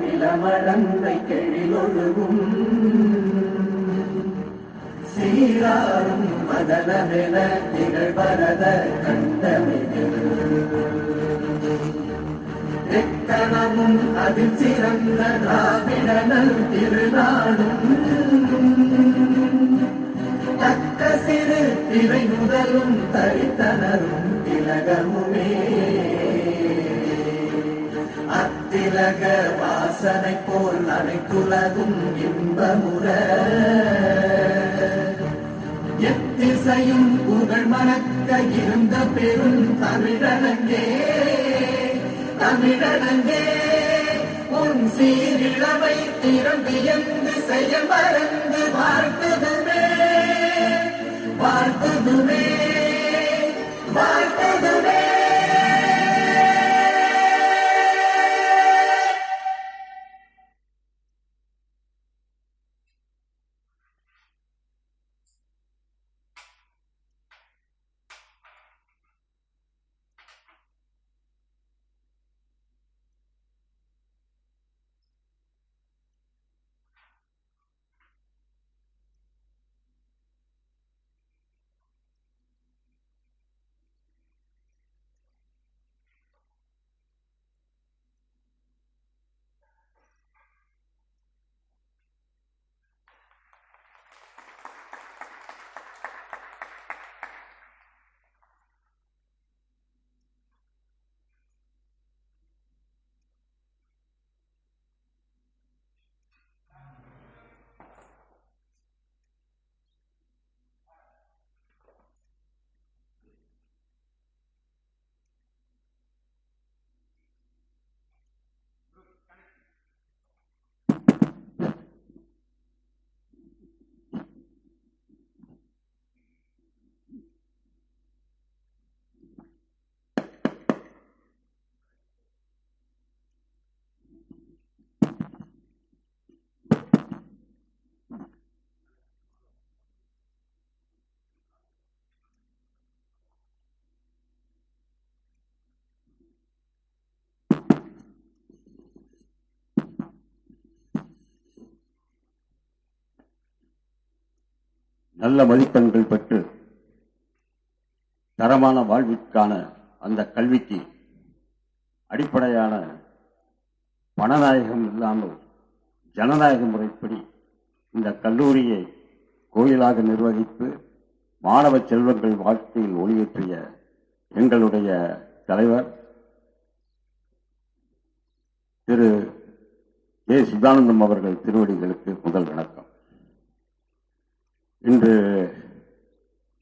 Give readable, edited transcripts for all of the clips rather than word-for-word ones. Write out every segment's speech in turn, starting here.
நிலமடந்தை கெழிலொழுகும் சீராரும் மதனமென திகழ்பரத கண்டமிகள் எக்கணமும் அதில் சிறந்த திராவிடனல் திருநாடும் தக்க சிறு திரை முதலும் தரித்தனரும் திலகமுமே அத்திலக வாசனை போல் அனைத்துலகும் இன்பமுற எத்திசையும் புகழ் மணக்க இருந்த பெரும் தமிழனங்கே தமிழனங்கே உன் சீரிழமை திறம்பியந்து செயல் மறந்து வாழ்த்துதுமே வாழ்த்துதுமே வாழ்த்துதுமே. நல்ல மதிப்பெண்கள் பெற்று தரமான வாழ்விற்கான அந்த கல்விக்கு அடிப்படையான பணநாயகம் இல்லாமல் ஜனநாயக முறைப்படி இந்த கல்லூரியை கோயிலாக நிர்வகித்து மாணவ செல்வங்கள் வாழ்க்கையில் ஒளியேற்றிய எங்களுடைய தலைவர் திரு ஏ சிதானந்தம் அவர்கள் திருவடிகளுக்கு முதல் வணக்கம். இன்று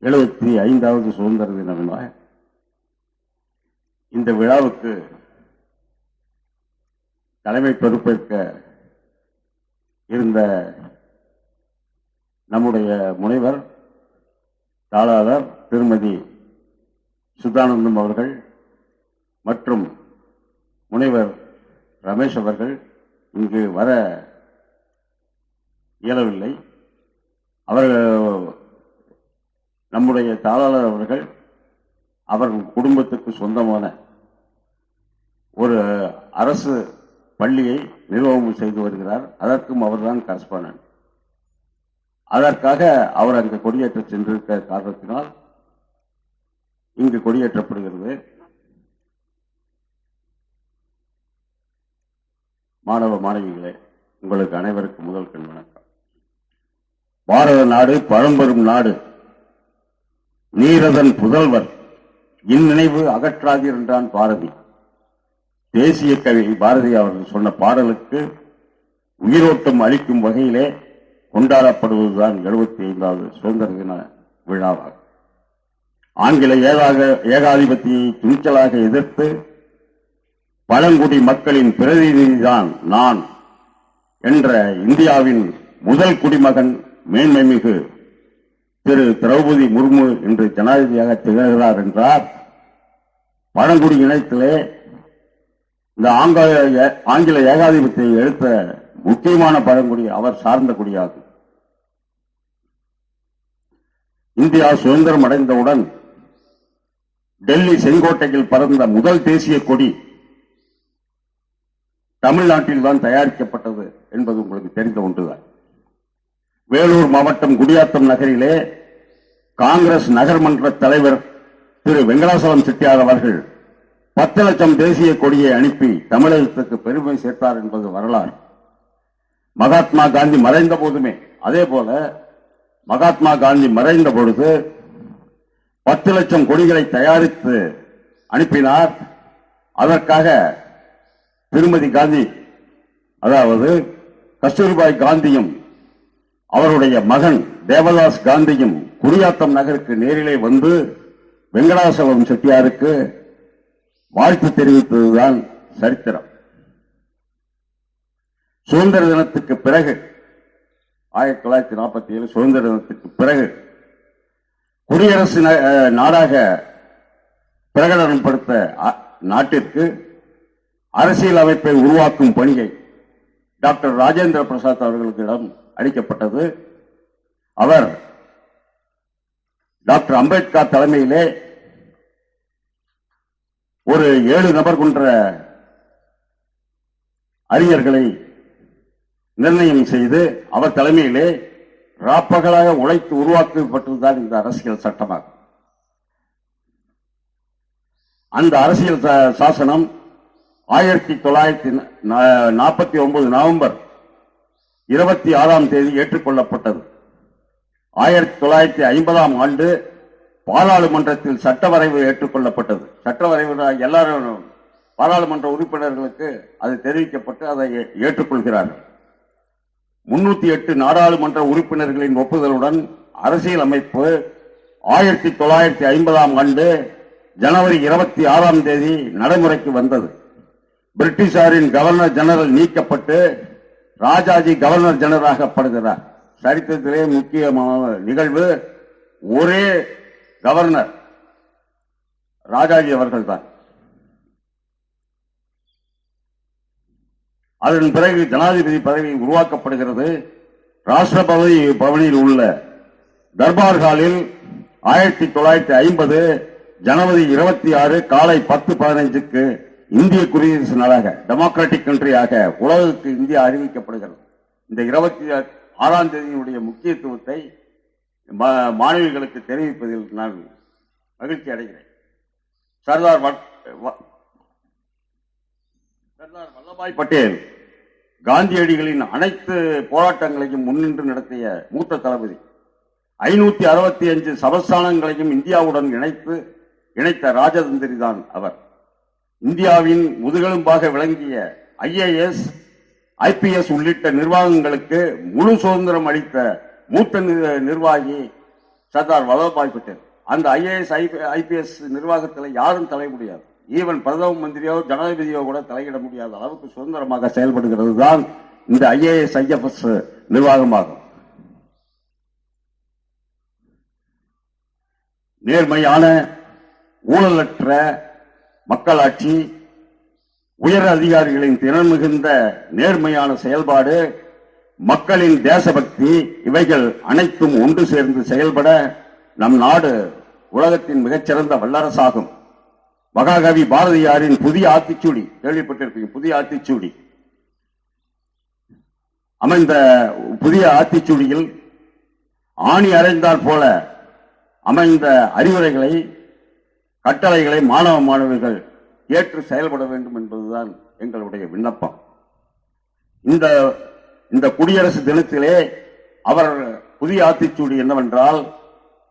75வது சுதந்திர தின இந்த விழாவுக்கு தலைமை பொறுப்பேற்க இருந்த நம்முடைய முனைவர் தாளாளர் திருமதி சுதானந்தம் அவர்கள் மற்றும் முனைவர் ரமேஷ் அவர்கள் இங்கு வர இயலவில்லை. அவர்கள் நம்முடைய தாளாளர் அவர்கள் அவர்கள் குடும்பத்துக்கு சொந்தமான ஒரு அரசு பள்ளியை நிர்வாகம் செய்து வருகிறார். அதற்கும் அவர்தான் கரஸ்பாண்டன்ட். அதற்காக அவர் அங்கு கொடியேற்ற சென்றிருக்க காரணத்தினால் இங்கு கொடியேற்றப்படுகிறது. மாணவ மாணவிகளே, உங்களுக்கு அனைவருக்கும் முதல் கண் வணக்கம். பாரத நாடு பழம்பெரும் நாடு, நீரதன் புதல்வர், இந்நினைவு அகற்றாதீர் என்றான் பாரதி. தேசிய கவி பாரதி அவர்கள் சொன்ன பாடலுக்கு உயிரோட்டம் அளிக்கும் வகையிலே கொண்டாடப்படுவதுதான் 75வது சுதந்திர தின விழாவாகும். ஆங்கில ஏகாதிபத்தியை துணிச்சலாக எதிர்த்து பழங்குடி மக்களின் பிரதிநிதிதான் நான் என்ற இந்தியாவின் முதல் குடிமகன் மேன்மைமிகு திரு திரௌபதி முர்மு இன்று ஜனாதிபதியாக திகழ்கிறார் என்றார். பழங்குடி இனத்திலே இந்த ஆங்கில ஏகாதிபத்தியை எடுத்த முக்கியமான பழங்குடி அவர் சார்ந்த குடியாகும். இந்தியா சுதந்திரம் அடைந்தவுடன் டெல்லி செங்கோட்டையில் பறந்த முதல் தேசிய கொடி தமிழ்நாட்டில் தான் தயாரிக்கப்பட்டது என்பது உங்களுக்கு தெரிந்த ஒன்றுதான். வேலூர் மாவட்டம் குடியாத்தம் நகரிலே காங்கிரஸ் நகர்மன்ற தலைவர் திரு வெங்கடாசலம் செட்டியார் அவர்கள் 10 லட்சம் தேசிய கொடியை அனுப்பி தமிழகத்துக்கு பெருமை சேர்த்தார் என்பது வரலாறு. மகாத்மா காந்தி மறைந்த போதுமே அதே போல மகாத்மா காந்தி மறைந்த பொழுது 10 லட்சம் கொடிகளை தயாரித்து அனுப்பினார். அதற்காக திருமதி காந்தி, அதாவது கஸ்தூரிபாய் காந்தியும் அவருடைய மகன் தேவதாஸ் காந்தியும் குடியாத்தம் நகருக்கு நேரிலே வந்து வெங்கடாசலம் செட்டியாருக்கு வாழ்த்து தெரிவித்ததுதான் சரித்திரம். சுதந்திர தினத்துக்கு பிறகு 1947 சுதந்திர தினத்துக்கு பிறகு குடியரசு நாடாக பிரகடனப்படுத்த நாட்டிற்கு அரசியல் அமைப்பை உருவாக்கும் பணியை டாக்டர் ராஜேந்திர பிரசாத் அவர்களிடம் அளிக்கப்பட்டது. அவர் டாக்டர் அம்பேத்கர் தலைமையிலே ஒரு 7 நபர் கொண்ட அறிஞர்களை நிர்ணயம் செய்து அவர் தலைமையிலே ராப்பகலாக உழைத்து உருவாக்கப்பட்டதுதான் இந்த அரசியல் சட்டமாகும். அந்த அரசியல் சாசனம் 1949 நவம்பர் 26ஆம் தேதி ஏற்றுக்கொள்ளப்பட்டது. 1950ஆம் ஆண்டு பாராளுமன்றத்தில் சட்ட வரைவு ஏற்றுக்கொள்ளப்பட்டது. சட்ட வரைவு எல்லாரும் பாராளுமன்ற உறுப்பினர்களுக்கு அது தெரிவிக்கப்பட்டு அதை ஏற்றுக்கொள்கிறார்கள். 308 நாடாளுமன்ற உறுப்பினர்களின் ஒப்புதலுடன் அரசியல் அமைப்பு 1950ஆம் ஆண்டு ஜனவரி 26ஆம் தேதி நடைமுறைக்கு வந்தது. பிரிட்டிஷாரின் கவர்னர் ஜெனரல் நீக்கப்பட்டு ராஜாஜி கவர்னர் ஜெனரலாகப்படுகிறார். சரித்திரத்திலே முக்கியமான நிகழ்வு. ஒரே கவர்னர் ராஜாஜி அவர்கள் தான். அதன் பிறகு ஜனாதிபதி பதவி உருவாக்கப்படுகிறது. ராஷ்டிரபதி பவனில் உள்ள தர்பார் ஹாலில் 1950 ஜனவரி 26 காலை 10:15க்கு இந்திய குடியரசு நாடாக டெமோக்ராட்டிக் கண்ட்ரியாக உலகுக்கு இந்தியா அறிவிக்கப்படுகிறது. இந்த 26ஆம் தேதியினுடைய முக்கியத்துவத்தை மாணவிகளுக்கு தெரிவிப்பதில் நான் மகிழ்ச்சி அடைகிறேன். சர்தார் வல்லபாய் பட்டேல் காந்தியடிகளின் அனைத்து போராட்டங்களையும் முன்னின்று நடத்திய மூத்த தளபதி. 565 சமஸ்தானங்களையும் இந்தியாவுடன் இணைத்த ராஜதந்திரி தான் அவர். இந்தியாவின் முதுகெலும்பாக விளங்கிய IAS, IPS உள்ளிட்ட நிர்வாகங்களுக்கு முழு சுதந்திரம் அளித்த மூத்த நிர்வாகி சர்தார் வல்லபாய் பட்டேல். அந்த IAS, IPS நிர்வாகத்தில் யாரும் தலை முடியாது. ஈவன் பிரதம மந்திரியோ ஜனாதிபதியோ கூட தலையிட முடியாத அளவுக்கு சுதந்திரமாக செயல்படுகிறது தான் இந்த IAS, IFS நிர்வாகமாகும். நேர்மையான ஊழலற்ற மக்களாட்சி, உயர் அதிகாரிகளின் திறன் மிகுந்த நேர்மையான செயல்பாடு, மக்களின் தேசபக்தி, இவைகள் அனைத்தும் ஒன்று சேர்ந்து செயல்பட நம் நாடு உலகத்தின் மிகச்சிறந்த வல்லரசாகும். மகாகவி பாரதியாரின் புதிய ஆத்திச்சூடி கேள்விப்பட்டிருப்பீங்க. புதிய ஆத்திச்சூடி அமைந்த புதிய ஆத்திச்சூடியில் ஆணி அறைந்தால் போல அமைந்த அறிவுரைகளை, கட்டளைகளை மாணவ மாணவிகள் ஏற்று செயல்பட வேண்டும் என்பதுதான் எங்களுடைய விண்ணப்பம். இந்த குடியரசு தினத்திலே அவர் புதிய ஆத்திச்சூடி என்னவென்றால்,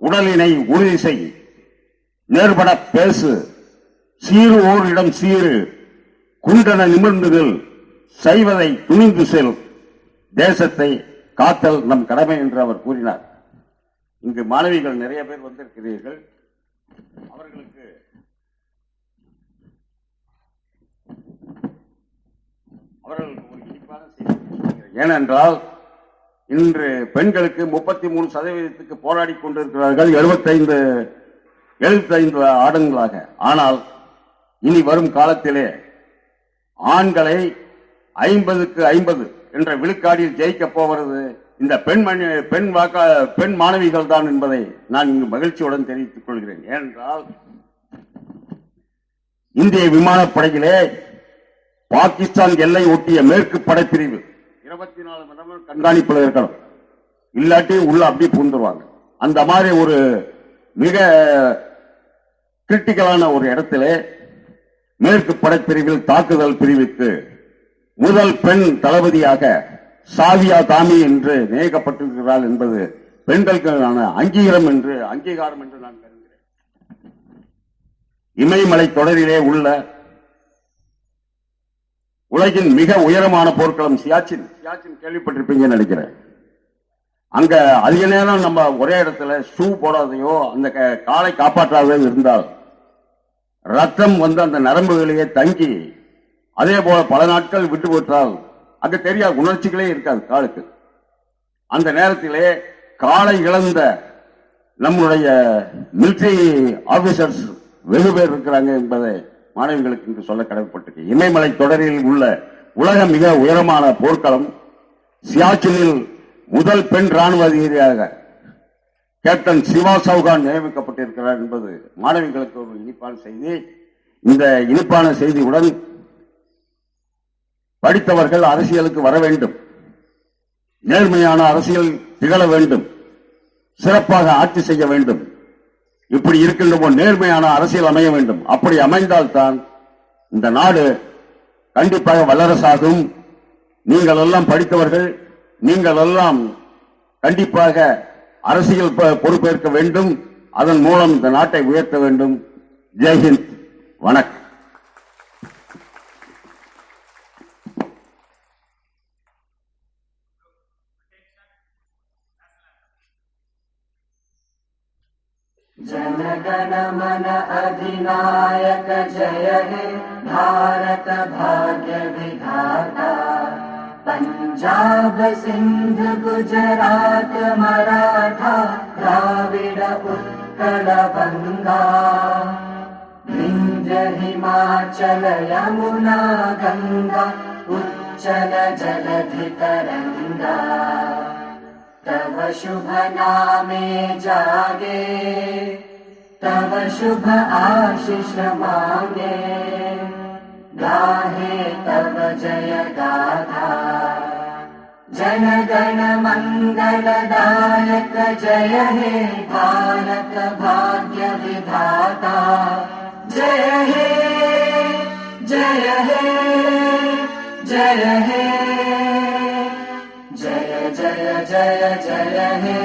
உடலினை உறுதி செய், நேர்பட பேசு, சீரு ஓரிடம் சீரு, குண்டன நிமிர்ந்துகள், செய்வதை துணிந்து செல், தேசத்தை காத்தல் நம் கடமை என்று அவர் கூறினார். இங்கு மாணவிகள் நிறைய பேர் வந்திருக்கிறீர்கள். அவர்களுக்கு ஒரு இனிப்பான செய்தி. ஏனென்றால் இன்று பெண்களுக்கு 33% போராடி கொண்டிருக்கிறார்கள் 75 ஆண்டுகளாக. ஆனால் இனி வரும் காலத்திலே ஆண்களை 50க்கு 50 என்ற விழுக்காடில் ஜெயிக்கப் போவது இந்த பெண் மாணவிகள் தான் என்பதை நான் இங்கு மகிழ்ச்சியுடன் தெரிவித்துக் கொள்கிறேன். ஏனென்றால் இந்திய விமானப்படையிலே பாகிஸ்தான் எல்லை ஒட்டிய மேற்கு படைப்பிரிவு 24 மணி நேரம் கண்காணிப்புல இருக்கணும். இல்லாட்டி உள்ள அப்படி பூந்துருவாங்க. அந்த மாதிரி ஒரு மிக கிரிட்டிக்கலான ஒரு இடத்துல மேற்கு படைப்பிரிவில் தாக்குதல் பிரிவுக்கு முதல் பெண் தளபதியாக சாவியா தாமி என்று நியமிக்கப்பட்டிருக்கிறார் என்பது பெண்களுக்கான அங்கீகாரம் என்று நான் கருதுகிறேன். இமயமலை தொடரிலே உள்ள உலகின் மிக உயரமான போர்க்களம் சியாச்சின் கேள்விப்பட்டிருப்பீங்கன்னு நினைக்கிறேன். அங்க அதிக நேரம் நம்ம ஒரே இடத்துல ஷூ போடாதையோ அந்த காலை காப்பாற்றாதோ இருந்தால் ரத்தம் வந்து அந்த நரம்புகளிலே தங்கி அதே போல பல நாட்கள் விட்டு விட்டால் அங்க தெரியாது, உணர்ச்சிகளே இருக்காது காலுக்கு. அந்த நேரத்திலே காலை இழந்த நம்முடைய மிலிட்டரி ஆபீசர்ஸ் வெகு பேர் இருக்கிறாங்க என்பதை மாணவிகளுக்கு இங்கு சொல்ல கடமைப்பட்டிருக்கு. இமயமலை தொடரில் உள்ள உலக மிக உயரமான போர்க்களம் சியாச்சினில் முதல் பெண் ராணுவ அதிகாரியாக கேப்டன் சிவா சௌகான் நியமிக்கப்பட்டிருக்கிறார் என்பது மாணவிகளுக்கு ஒரு இனிப்பான செய்தி. இந்த இனிப்பான செய்தியுடன் படித்தவர்கள் அரசியலுக்கு வர வேண்டும், நேர்மையான அரசியல் திகழ வேண்டும், சிறப்பாக ஆட்சி செய்ய வேண்டும். இப்படி இருக்கின்ற நேர்மையான அரசியல் அமைய வேண்டும். அப்படி அமைந்தால்தான் இந்த நாடு கண்டிப்பாக வல்லரசாகும். நீங்கள் எல்லாம் படித்தவர்கள், நீங்கள் எல்லாம் கண்டிப்பாக அரசியல் பொறுப்பேற்க வேண்டும். அதன் மூலம் இந்த நாட்டை உயர்த்த வேண்டும். ஜெய்ஹிந்த், வணக்கம். जनगण मन अधिनायक जय हे भारत भाग्य विधाता। पंजाब सिंध गुजरात मराठा द्राविड उत्कल बंगा, विंध्य हिमाचल यमुना गंगा उच्चल जलधि तरंगा। तव शुभ नामे जागे, तव शुभ आशीष मांगे, गाहे तव जय गाथा। जन गण मंगलदायक जय हे भारत भाग्य विधाता। जय हे जय हे जय हे जय जय जय जय हे।